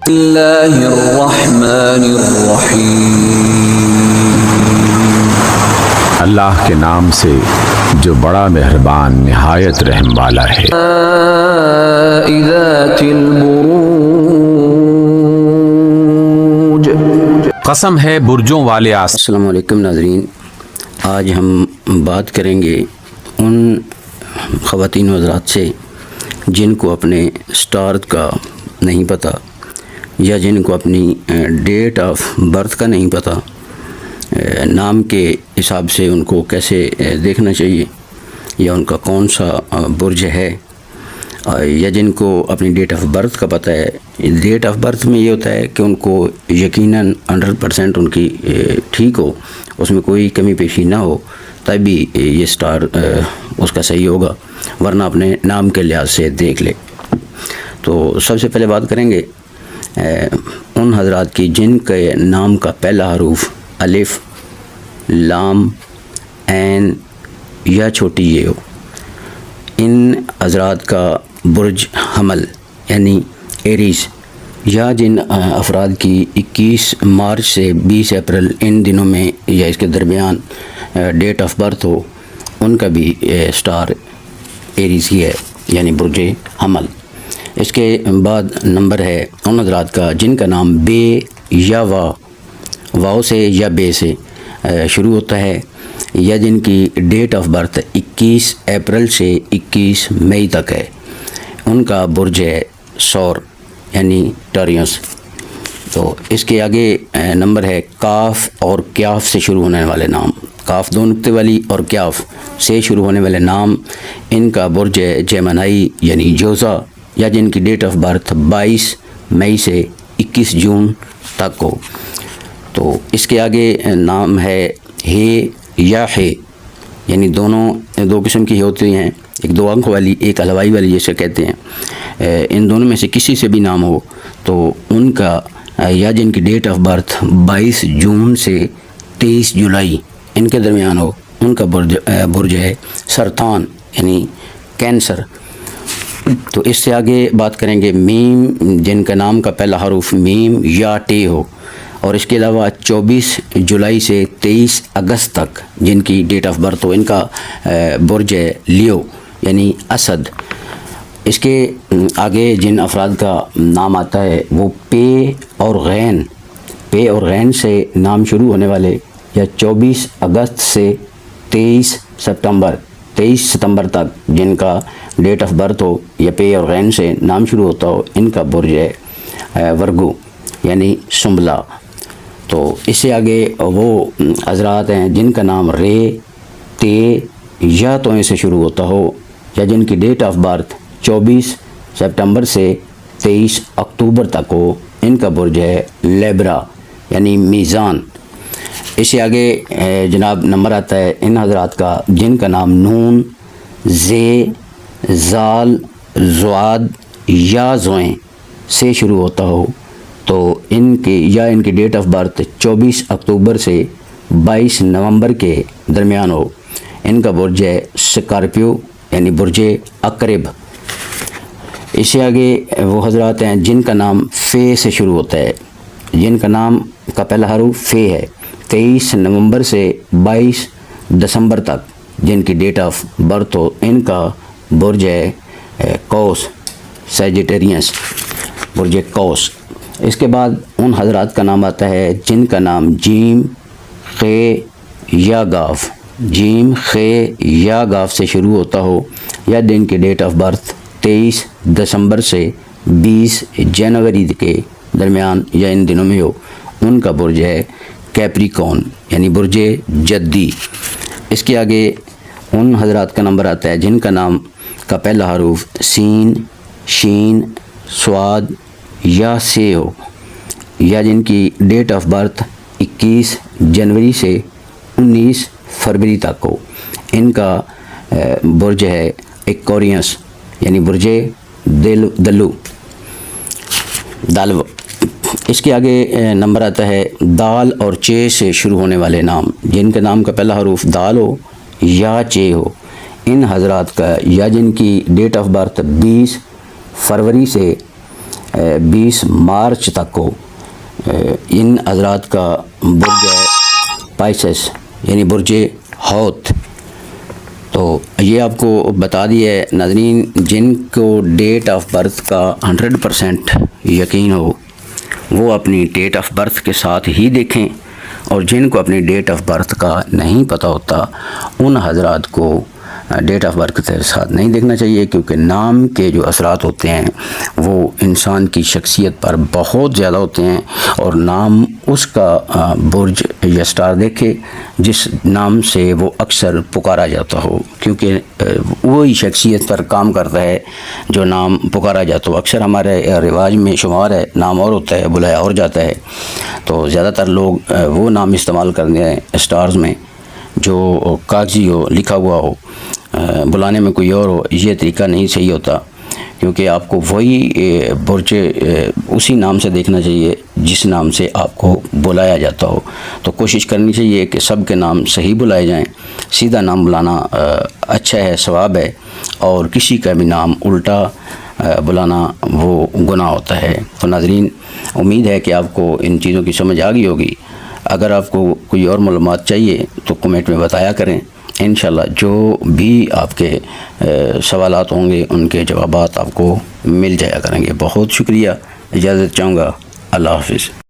اللہ الرحمن الرحیم، اللہ کے نام سے جو بڑا مہربان نہایت رحم والا ہے۔ ذات البروج، قسم ہے برجوں والے آسمان۔ السلام علیکم ناظرین، آج ہم بات کریں گے ان خواتین و حضرات سے جن کو اپنے سٹار کا نہیں پتہ یا جن کو اپنی ڈیٹ آف برتھ کا نہیں پتہ، نام کے حساب سے ان کو کیسے دیکھنا چاہیے یا ان کا کون سا برج ہے، یا جن کو اپنی ڈیٹ آف برتھ کا پتہ ہے۔ ڈیٹ آف برتھ میں یہ ہوتا ہے کہ ان کو یقیناً 100% ان کی ٹھیک ہو، اس میں کوئی کمی پیشی نہ ہو، تبھی یہ سٹار اس کا صحیح ہوگا، ورنہ اپنے نام کے لحاظ سے دیکھ لے۔ تو سب سے پہلے بات کریں گے ان حضرات کی جن کے نام کا پہلا حروف الف، لام، عین یا چھوٹی یہ ہو۔ ان حضرات کا برج حمل یعنی ایریز، یا جن افراد کی 21 مارچ سے 20 اپریل ان دنوں میں یا اس کے درمیان ڈیٹ آف برتھ ہو، ان کا بھی سٹار ایریز ہی ہے یعنی برج حمل۔ اس کے بعد نمبر ہے ان حضرات کا جن کا نام بے یا واؤ سے یا بے سے شروع ہوتا ہے، یا جن کی ڈیٹ آف برتھ 21 اپریل سے 21 مئی تک ہے، ان کا برج ہے سور یعنی ٹورینس۔ تو اس کے آگے نمبر ہے کاف اور کیاف سے شروع ہونے والے نام، کاف دو نقطے والی اور کیاف سے شروع ہونے والے نام، ان کا برج ہے جیمنائی یعنی جوزا، یا جن کی ڈیٹ آف برتھ 22 مئی سے 21 جون تک ہو۔ تو اس کے آگے نام ہے ہے یا ہے، یعنی دو قسم کی ہوتی ہیں، ایک 2 انک والی، ایک حلوائی والی جیسے کہتے ہیں۔ ان دونوں میں سے کسی سے بھی نام ہو تو ان کا یا جن کی ڈیٹ آف برتھ 22 جون سے 23 جولائی ان کے درمیان ہو، ان کا برج ہے سرطان یعنی کینسر۔ تو اس سے آگے بات کریں گے میم، جن کا نام کا پہلا حروف میم یا ٹے ہو، اور اس کے علاوہ 24 جولائی سے 23 اگست تک جن کی ڈیٹ آف برتھ ہو، ان کا برج ہے لیو یعنی اسد۔ اس کے آگے جن افراد کا نام آتا ہے وہ پے اور غین سے نام شروع ہونے والے، یا 24 اگست سے 23 ستمبر تک جن کا ڈیٹ آف برتھ ہو یا پے اور غین سے نام شروع ہوتا ہو، ان کا برج ہے ورگو یعنی سنبلا۔ تو اس سے آگے وہ حضرات ہیں جن کا نام رے، تے یا توئیں سے شروع ہوتا ہو، یا جن کی ڈیٹ آف برتھ 24 سپٹمبر سے 23 اکتوبر تک ہو، ان کا برج ہے لیبرا یعنی میزان۔ اس سے آگے جناب نمبر آتا ہے ان حضرات کا جن کا نام نون، زے، زال، زواد یا زوئیں سے شروع ہوتا ہو، تو ان کی ڈیٹ آف برتھ 24 اکتوبر سے 22 نومبر کے درمیان ہو، ان کا برج ہے سکارپیو یعنی برج عقرب۔ اس سے آگے وہ حضرات ہیں جن کا نام فے سے شروع ہوتا ہے، جن کا نام کا پہلا حروف فے ہے، 23 نومبر سے 22 دسمبر تک جن کی ڈیٹ آف برتھ ہو، ان کا برج ہے قوس سیجیٹیرینس، برج قوس۔ اس کے بعد ان حضرات کا نام آتا ہے جن کا نام جیم، خے یا گاف سے شروع ہوتا ہو، یا جن کی ڈیٹ آف برتھ 23 دسمبر سے 20 جنوری کے درمیان یا ان دنوں میں ہو، ان کا برج ہے کیپریکون یعنی برج جدی۔ اس کے آگے ان حضرات کا نمبر آتا ہے جن کا نام کا پہلا حروف سین، شین، سواد یا سے ہو، یا جن کی ڈیٹ آف برتھ 21 جنوری سے 19 فروری تک ہو، ان کا برج ہے ایکورینس یعنی برج دلو۔ اس کے آگے نمبر آتا ہے دال اور چے سے شروع ہونے والے نام، جن کے نام کا پہلا حروف دال ہو یا چے ہو، ان حضرات کا یا جن کی ڈیٹ آف برتھ 20 فروری سے 20 مارچ تک کو ان حضرات کا برج ہے پائسس یعنی برج حوت. تو یہ آپ کو بتا دیا ہے ناظرین، جن کو ڈیٹ آف برتھ کا 100% یقین ہو وہ اپنی ڈیٹ آف برتھ کے ساتھ ہی دیکھیں، اور جن کو اپنی ڈیٹ آف برتھ کا نہیں پتہ ہوتا ان حضرات کو ڈیٹ آف برتھ کے ساتھ نہیں دیکھنا چاہیے، کیونکہ نام کے جو اثرات ہوتے ہیں وہ انسان کی شخصیت پر بہت زیادہ ہوتے ہیں. اور نام اس کا برج یا سٹار دیکھے جس نام سے وہ اکثر پکارا جاتا ہو، کیونکہ وہی شخصیت پر کام کرتا ہے جو نام پکارا جاتا ہو. اکثر ہمارے رواج میں شمار ہے نام اور ہوتا ہے بلایا اور جاتا ہے، تو زیادہ تر لوگ وہ نام استعمال کرتے ہیں اسٹارز میں جو کاغذی ہو، لکھا ہوا ہو، بلانے میں کوئی اور ہو. یہ طریقہ نہیں صحیح ہوتا، کیونکہ آپ کو وہی برج اسی نام سے دیکھنا چاہیے جس نام سے آپ کو بلایا جاتا ہو. تو کوشش کرنی چاہیے کہ سب کے نام صحیح بلائے جائیں. سیدھا نام بلانا اچھا ہے، ثواب ہے، اور کسی کا بھی نام الٹا بلانا وہ گناہ ہوتا ہے. تو ناظرین، امید ہے کہ آپ کو ان چیزوں کی سمجھ آ گئی ہوگی. اگر آپ کو کوئی اور معلومات چاہیے تو کمنٹ میں بتایا کریں. انشاءاللہ جو بھی آپ کے سوالات ہوں گے ان کے جوابات آپ کو مل جایا کریں گے. بہت شکریہ، اجازت چاہوں گا. اللہ حافظ.